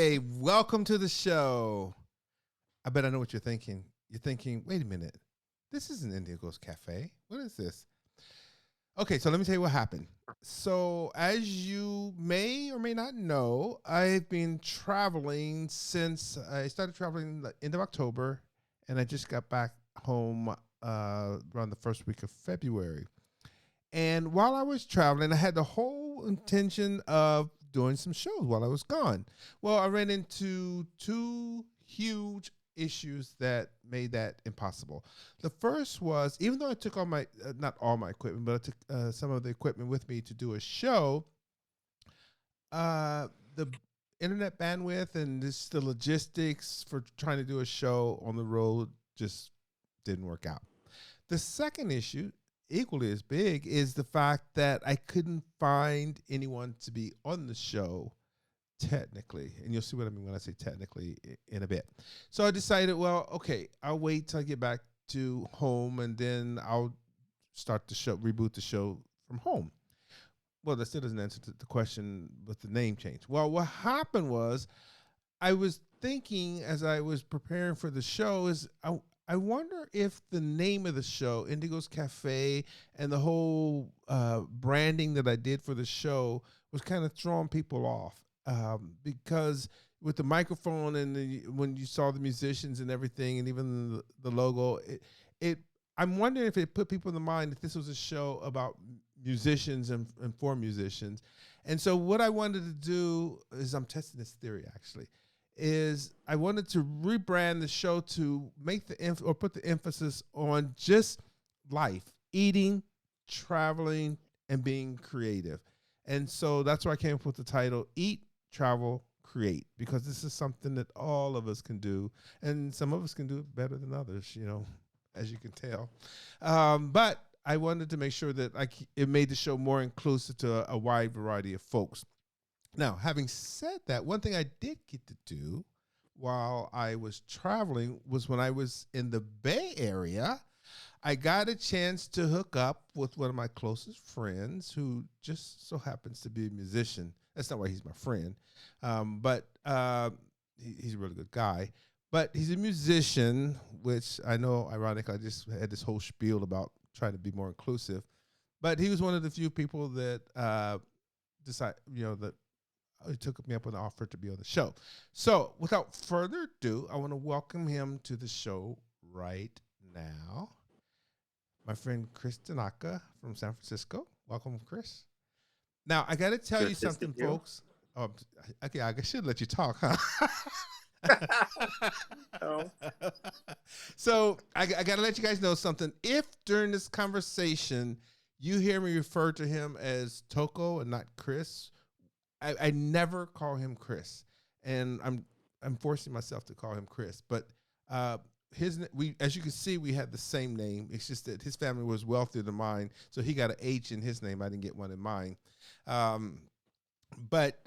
Hey, welcome to the show. I bet I know what you're thinking. You're thinking, wait a minute, this isn't Indigo's Cafe. What is this? Okay, so let me tell you what happened. So, as you may or may not know, I've been traveling since I started traveling the end of October, and I just got back home around the first week of February. And while I was traveling, I had the whole intention of doing some shows while I was gone. Well, I ran into two huge issues that made that impossible. The first was, even though I took all my, not all my equipment, but I took some of the equipment with me to do a show, the internet bandwidth and just the logistics for trying to do a show on the road just didn't work out. The second issue, equally as big, is the fact that I couldn't find anyone to be on the show technically. And you'll see what I mean when I say technically in a bit. So I decided, well, okay, I'll wait till I get back to home and then I'll start the show, reboot the show from home. Well, that still doesn't answer the question with the name change. Well, what happened was I was thinking as I was preparing for the show is I wonder if the name of the show, Indigo's Cafe, and the whole branding that I did for the show was kind of throwing people off because with the microphone and when you saw the musicians and everything, and even the logo, I'm wondering if it put people in the mind that this was a show about musicians and for musicians. And so what I wanted to do is I'm testing this theory actually is I wanted to rebrand the show to make or put the emphasis on just life, eating, traveling, and being creative. And so that's why I came up with the title Eat, Travel, Create, because this is something that all of us can do. And some of us can do it better than others, as you can tell. But I wanted to make sure that it made the show more inclusive to a wide variety of folks. Now, having said that, one thing I did get to do while I was traveling was when I was in the Bay Area, I got a chance to hook up with one of my closest friends who just so happens to be a musician. That's not why he's my friend, but he's a really good guy. But he's a musician, which I know, ironically, I just had this whole spiel about trying to be more inclusive. But he was one of the few people that that he took me up on the offer to be on the show. So without further ado, I want to welcome him to the show right now. My friend Chris Tanaka from San Francisco. Welcome, Chris. Now, I got to tell you something, folks. Oh, okay, I should let you talk, huh? Oh. So I got to let you guys know something. If during this conversation you hear me refer to him as Toko and not Chris, I never call him Chris, and I'm forcing myself to call him Chris. But as you can see, we had the same name. It's just that his family was wealthier than mine, so he got an H in his name. I didn't get one in mine. But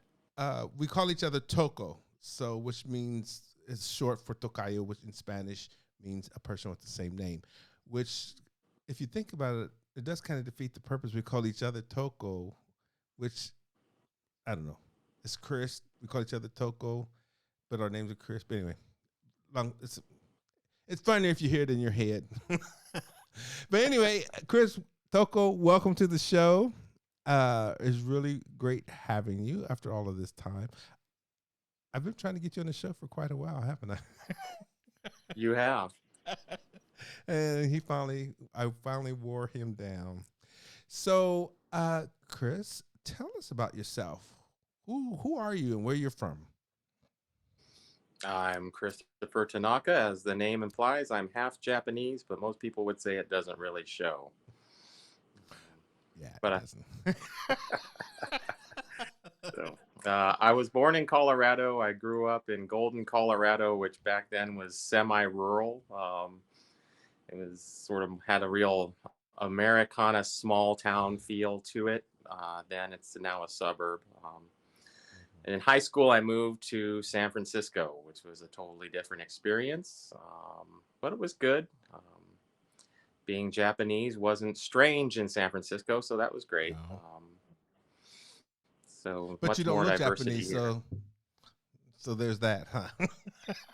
we call each other Toko, so which means it's short for Tocayo, which in Spanish means a person with the same name. Which, if you think about it, it does kind of defeat the purpose. We call each other Toko, which I don't know. It's Chris. We call each other Toko, but our names are Chris. But anyway, it's funny if you hear it in your head. But anyway, Chris, Toko, welcome to the show. It's really great having you after all of this time. I've been trying to get you on the show for quite a while, haven't I? You have. And I finally wore him down. So, Chris, tell us about yourself. Who are you and where you're from? I'm Christopher Tanaka. As the name implies, I'm half Japanese, but most people would say it doesn't really show. Yeah, but it doesn't. I was born in Colorado. I grew up in Golden, Colorado, which back then was semi-rural. It was sort of had a real Americana small town feel to it. Then it's now a suburb. And in high school, I moved to San Francisco, which was a totally different experience, but it was good. Being Japanese wasn't strange in San Francisco, so that was great. No. So But much you don't more look diversity Japanese, here. So there's that, huh?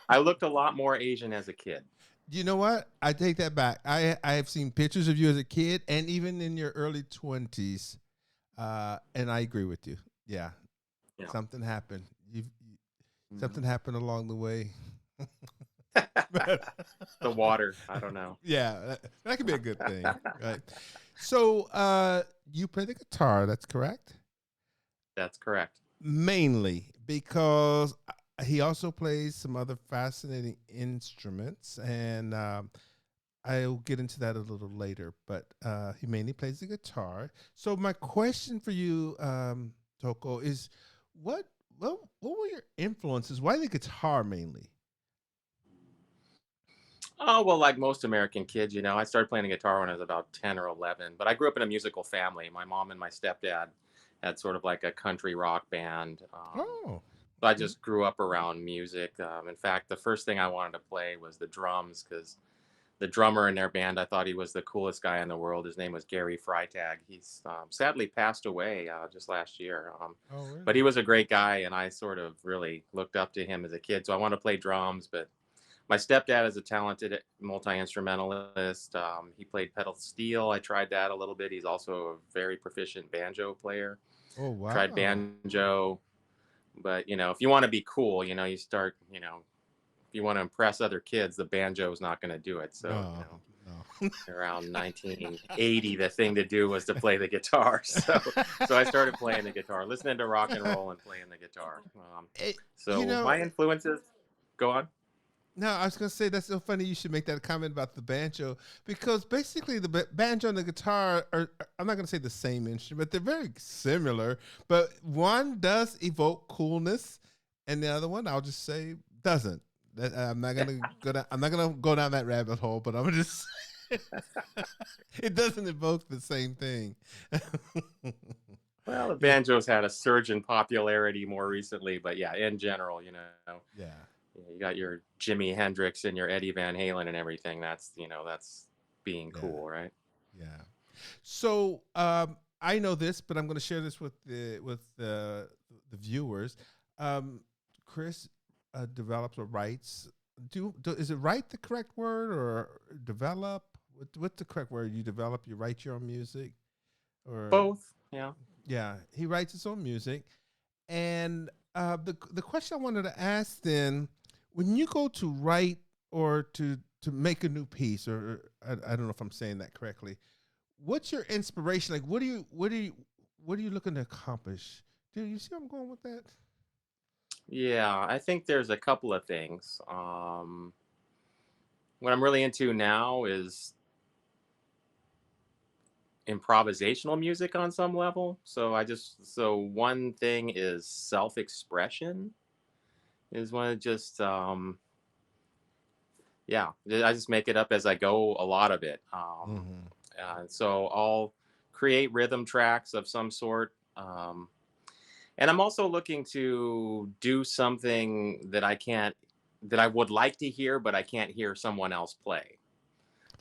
I looked a lot more Asian as a kid. You know what? I take that back. I have seen pictures of you as a kid and even in your early 20s. And I agree with you. Yeah. Yeah. Something happened. Mhm. Something happened along the way. The water. I don't know. Yeah, that could be a good thing, right? So, you play the guitar, that's correct? That's correct. Mainly because he also plays some other fascinating instruments, and I'll get into that a little later. But he mainly plays the guitar. So, my question for you, Toko, is what what were your influences? Why the guitar mainly? Oh, well, like most American kids, I started playing the guitar when I was about 10 or 11, but I grew up in a musical family. My mom and my stepdad had sort of like a country rock band. Oh, So I okay. just grew up around music. In fact, the first thing I wanted to play was the drums because the drummer in their band, I thought he was the coolest guy in the world. His name was Gary Freitag. He's sadly passed away just last year. Oh, But really? he was a great guy, and I sort of really looked up to him as a kid. So I wanted to play drums, but my stepdad is a talented multi instrumentalist. He played pedal steel. I tried that a little bit. He's also a very proficient banjo player. Oh, Tried wow. banjo, but if you want to be cool, you start, if you want to impress other kids, the banjo is not going to do it. So, No, no. around 1980, the thing to do was to play the guitar. So I started playing the guitar, listening to rock and roll and playing the guitar. It, you So know, my influences, go on. no, I was gonna say that's so funny. You should make that comment about the banjo because basically the banjo and the guitar are. I'm not gonna say the same instrument. They're very similar, but one does evoke coolness, and the other one, I'll just say, doesn't. I'm not gonna go down. I'm not gonna go down that rabbit hole, but I'm gonna just. It doesn't evoke the same thing. Well, the Yeah, banjo's had a surge in popularity more recently, but yeah, in general, yeah, you got your Jimi Hendrix and your Eddie Van Halen and everything. That's being yeah, cool, right? yeah. So I know this, but I'm going to share this with the viewers. Um, Chris develops or writes. Is it write the correct word or develop? What's the correct word? You develop, you write your own music, or Both, yeah. yeah, he writes his own music. And the question I wanted to ask then, when you go to write or to make a new piece, or I don't know if I'm saying that correctly, what's your inspiration? Like, what are you looking to accomplish? Do you see where I'm going with that? Yeah, I think there's a couple of things. What I'm really into now is improvisational music on some level. So one thing is self-expression is one of just yeah, I just make it up as I go, a lot of it. Mm-hmm. So I'll create rhythm tracks of some sort. And I'm also looking to do something that I would like to hear, but I can't hear someone else play.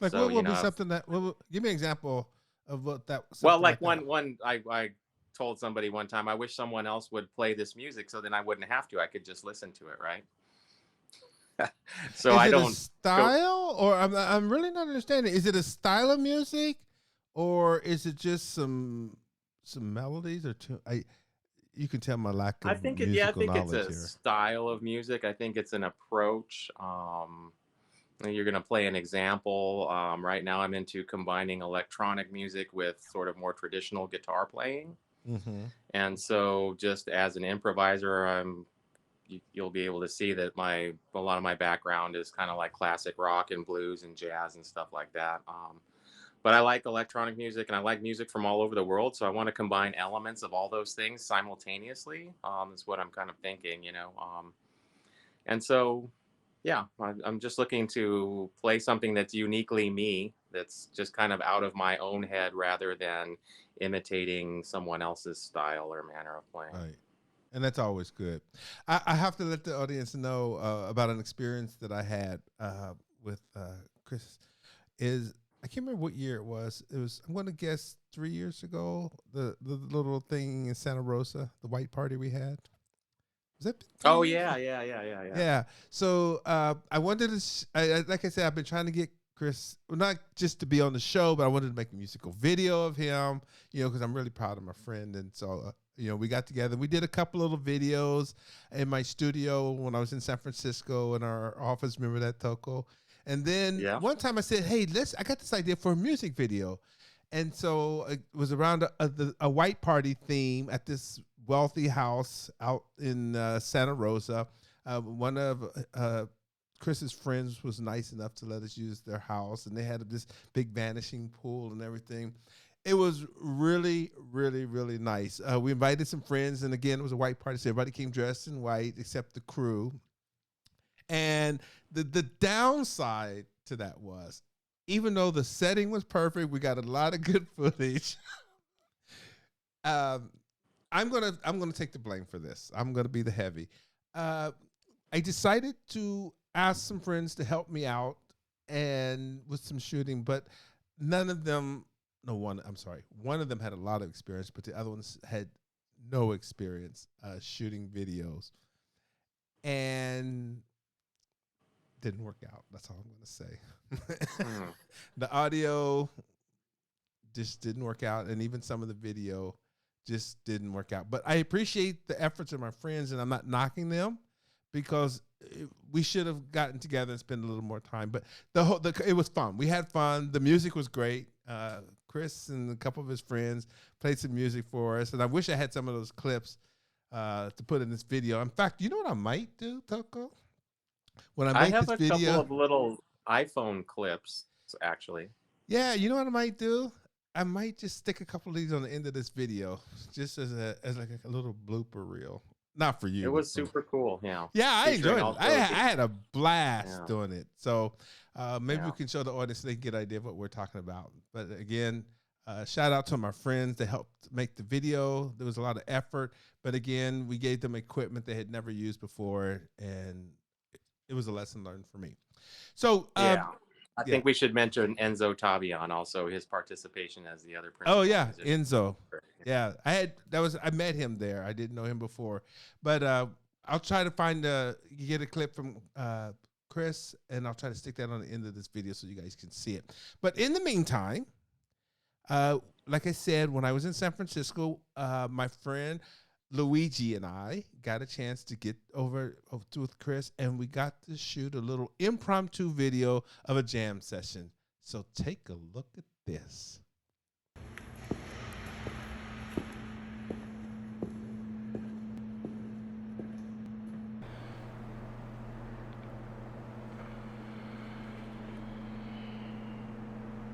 Like, So, what will be something that? Give me an example of what that well, something like like that. I told somebody one time, I wish someone else would play this music so then I wouldn't have to. I could just listen to it, right? So Is I it a don't go. style, or I'm really not understanding? Is it a style of music, or is it just some melodies or two? You can tell my lack of Yeah, I musical think it's knowledge a here. style of music. I think it's an approach. You're going to play an example. Right now, I'm into combining electronic music with sort of more traditional guitar playing. Mm-hmm. And so, just as an improviser, you'll be able to see that a lot of my background is kind of like classic rock and blues and jazz and stuff like that. But I like electronic music and I like music from all over the world. So I want to combine elements of all those things simultaneously. Is what I'm kind of thinking. And so, yeah, I'm just looking to play something that's uniquely me, that's just kind of out of my own head rather than imitating someone else's style or manner of playing. Right. And that's always good. I have to let the audience know about an experience that I had with Chris. Is I can't remember what year it was. It was I'm going to guess 3 years ago. The little thing in Santa Rosa, the white party we had. Was that been Oh 3 years? yeah, yeah, yeah, yeah, yeah. Yeah. So I wanted to, like I said, I've been trying to get Chris, well, not just to be on the show, but I wanted to make a musical video of him, because I'm really proud of my friend. And so, we got together. We did a couple little videos in my studio when I was in San Francisco in our office. Remember that, Toko? And then Yeah. one time I said, hey, I got this idea for a music video. And so it was around a white party theme at this wealthy house out in Santa Rosa. One of Chris's friends was nice enough to let us use their house, and they had this big vanishing pool and everything. It was really, really, really nice. We invited some friends, and again, it was a white party, so everybody came dressed in white except the crew. And the downside to that was, even though the setting was perfect, we got a lot of good footage. um, I'm gonna take the blame for this. I'm gonna be the heavy. I decided to ask some friends to help me out and with some shooting, but none of them. No, one. I'm sorry. One of them had a lot of experience, but the other ones had no experience shooting videos, and didn't work out. That's all I'm gonna say. Hmm. The audio just didn't work out, and even some of the video just didn't work out. But I appreciate the efforts of my friends, and I'm not knocking them because we should have gotten together and spent a little more time. But it was fun. We had fun. The music was great. Chris and a couple of his friends played some music for us, and I wish I had some of those clips to put in this video. In fact, you know what I might do, Toko? When I I make have this a couple video, of little iPhone clips actually. yeah, you know what I might do? I might just stick a couple of these on the end of this video, just as like a little blooper reel. Not for you, It but was super cool. Yeah. yeah, I Featuring enjoyed it. I also had a blast yeah. doing it. So maybe we Yeah. can show the audience so they can get an idea of what we're talking about. But again, shout out to my friends that helped make the video. There was a lot of effort, but again, we gave them equipment they had never used before, and it was a lesson learned for me. So Yeah. I yeah. think we should mention Enzo Tabian also, his participation as the other Oh principal yeah, musician. Enzo. Yeah, I met him there. I didn't know him before, but I'll try to get a clip from Chris, and I'll try to stick that on the end of this video so you guys can see it. But in the meantime, like I said, when I was in San Francisco, my friend Luigi and I got a chance to get over with Chris, and we got to shoot a little impromptu video of a jam session. So take a look at this.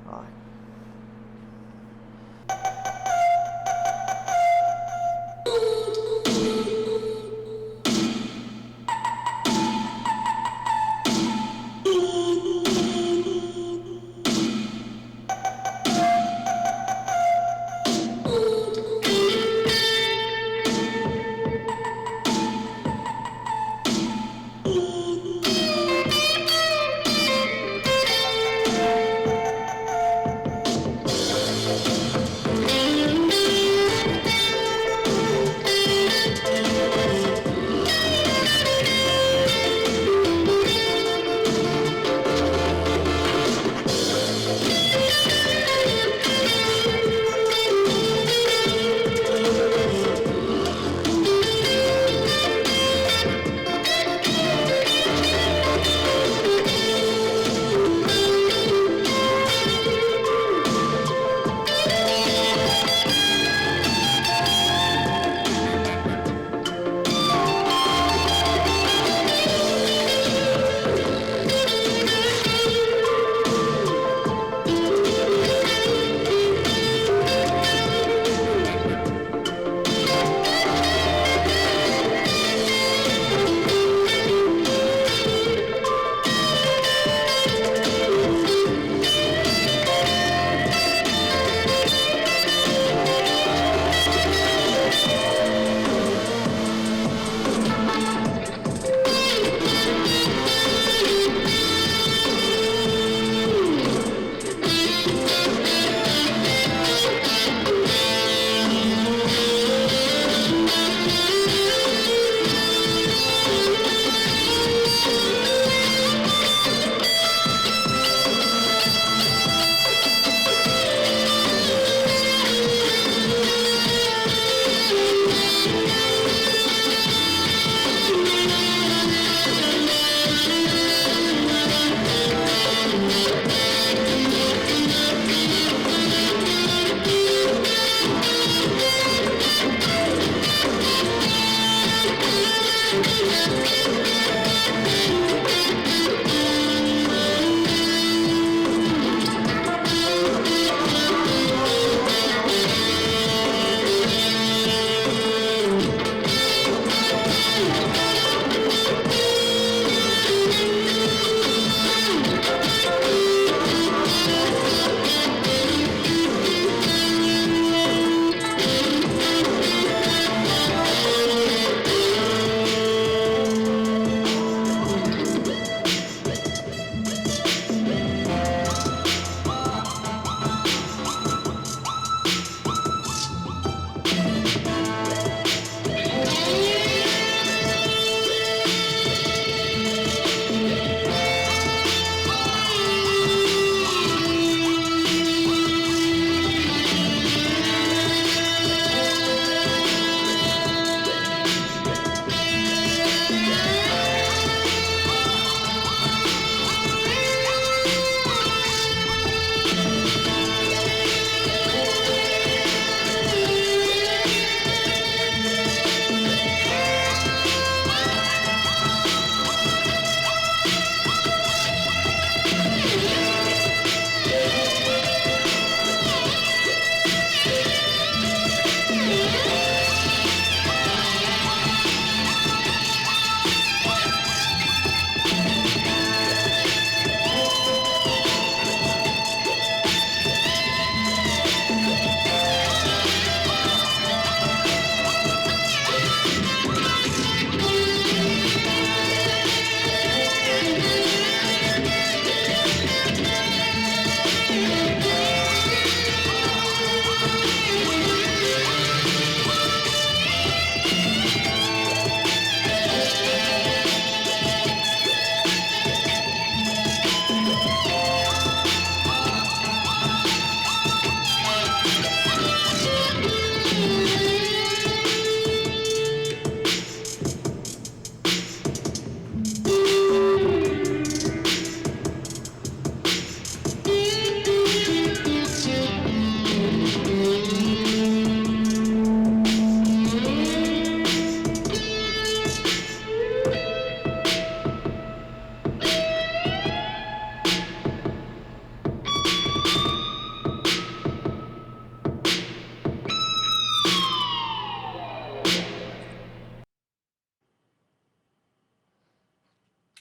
Hi.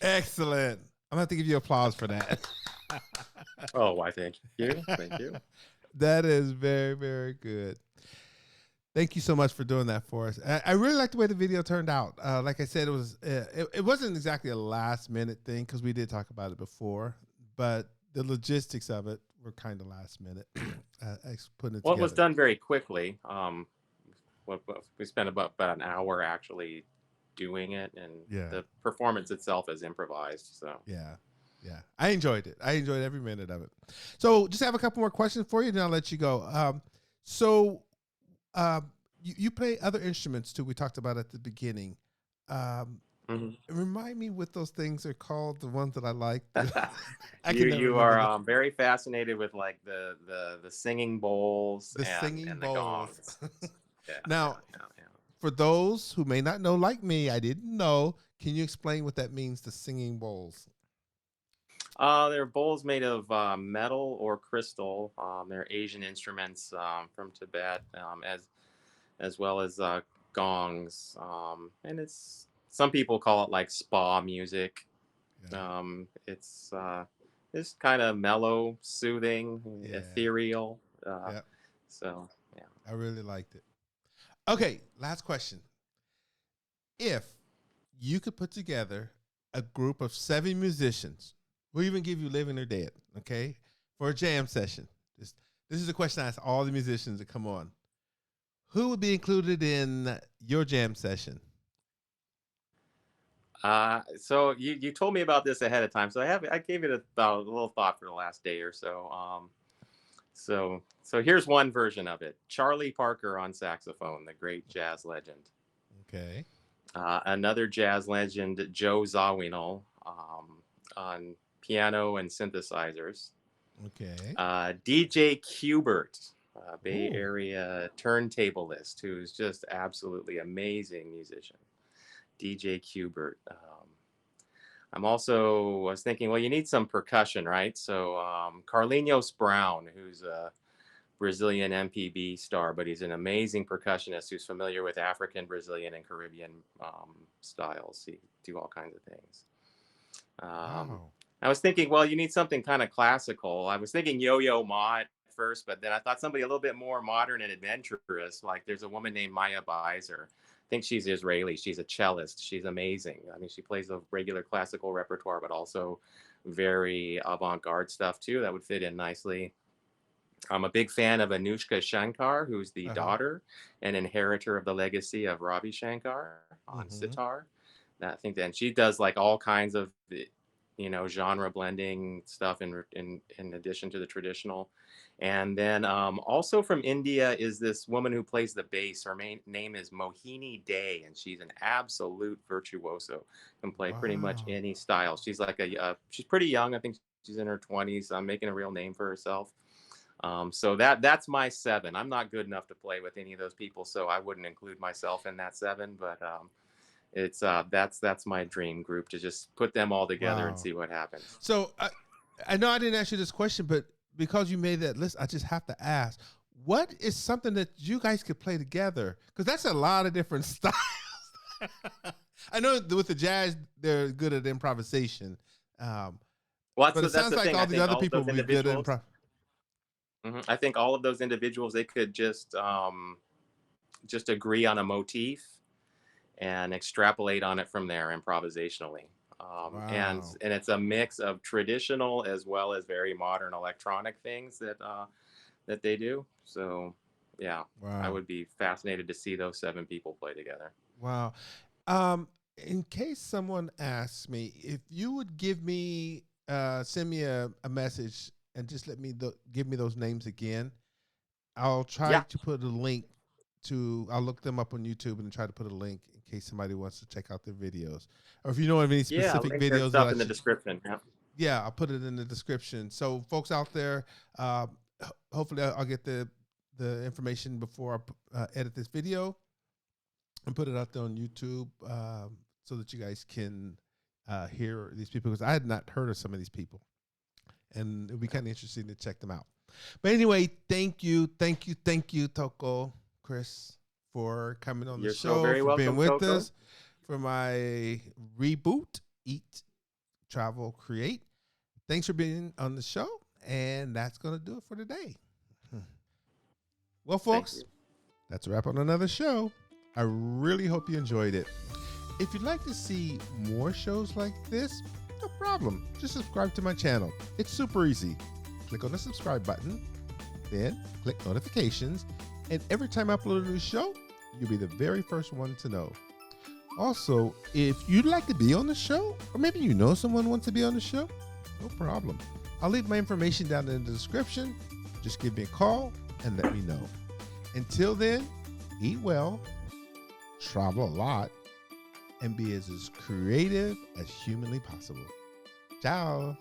Excellent. I'm gonna have to give you applause for that. Oh, why? Thank you. Thank you. That is very, very good. Thank you so much for doing that for us. I really like the way the video turned out. Like I said, it wasn't exactly a last minute thing because we did talk about it before, but the logistics of it were kind of last minute. Putting it Well, it was together. done very quickly. We spent about an hour actually doing it, and Yeah. the performance itself is improvised. So Yeah. Yeah. I enjoyed it. I enjoyed every minute of it. So just have a couple more questions for you, then I'll let you go. So you play other instruments too. We talked about at the beginning. mhm. Remind me what those things are called. The ones that I like. I you can never you remember are very fascinated with like the singing bowls the singing and the bowls. gongs. Yeah, Now, for those who may not know, like me, I didn't know. Can you explain what that means? The singing bowls. They're bowls made of metal or crystal. They're Asian instruments from Tibet, as well as gongs. And it's some people call it like spa music. Yeah. It's kind of mellow, soothing, Yeah. ethereal. Yeah. So yeah. I really liked it. Okay, last question. If you could put together a group of 7 musicians, we'll even give you living or dead, okay, for a jam session. This is a question I ask all the musicians that come on. Who would be included in your jam session? So you told me about this ahead of time, so I gave it about a little thought for the last day or so. So here's one version of it: Charlie Parker on saxophone, the great jazz legend. Okay. Another jazz legend, Joe Zawinul, on piano and synthesizers. Okay. DJ Qbert, Bay Ooh. Area turntablist, who's just absolutely amazing musician. DJ Qbert. I was thinking, well, you need some percussion, right? So Carlinhos Brown, who's a Brazilian MPB star, but he's an amazing percussionist who's familiar with African, Brazilian, and Caribbean styles. He do all kinds of things. Wow. I was thinking, well, you need something kind of classical. I was thinking Yo-Yo Ma at first, but then I thought somebody a little bit more modern and adventurous. Like there's a woman named Maya Beiser. I think she's Israeli. She's a cellist. She's amazing. I mean, she plays the regular classical repertoire, but also very avant-garde stuff too. That would fit in nicely. I'm a big fan of Anushka Shankar, who's the Uh-huh. daughter and inheritor of the legacy of Ravi Shankar on Mm-hmm. sitar. I think that, and she does like all kinds of, genre blending stuff in addition to the traditional. And then also from India is this woman who plays the bass. Her main name is Mohini Day, and she's an absolute virtuoso. Can play pretty much Wow. any style. She's like she's pretty young. I think she's in her 20s. Making a real name for herself. So that's my 7. I'm not good enough to play with any of those people, so I wouldn't include myself in that 7. But it's that's my dream group, to just put them all together and Wow. see what happens. So I know I didn't ask you this question, but because you made that list, I just have to ask, what is something that you guys could play together? Because that's a lot of different styles. I know with the jazz, they're good at improvisation. Well, But it that's sounds the like thing. I all the think other all of people those would be good at individuals. improv. I think all of those individuals, they could just agree on a motif and extrapolate on it from there improvisationally. Wow. And it's a mix of traditional as well as very modern electronic things that they do. So yeah, I Wow. would be fascinated to see those 7 people play together. Wow. In case someone asks me, if you would send me a message and just give me those names again, I'll try Yeah, to put a link I'll look them up on YouTube and try to put a link in case somebody wants to check out their videos. Or if you know of any yeah, specific link their videos that stuff I in the should, description. Yeah. yeah, I'll put it in the description. So folks out there, hopefully I'll get the information before I edit this video and put it out there on YouTube so that you guys can hear these people, because I had not heard of some of these people, and it would be kind of interesting to check them out. But anyway, thank you, Toko, Chris, for coming on the You're so show, very for being welcome, with Coco. us, for my reboot, Eat travel, create. Thanks for being on the show. And that's going to do it for today. Well, folks, that's a wrap on another show. I really hope you enjoyed it. If you'd like to see more shows like this, no problem. Just subscribe to my channel. It's super easy. Click on the subscribe button, then click notifications, and every time I upload a new show, you'll be the very first one to know. Also, if you'd like to be on the show, or maybe you know someone wants to be on the show, no problem. I'll leave my information down in the description. Just give me a call and let me know. Until then, eat well, travel a lot, and be as creative as humanly possible. Ciao.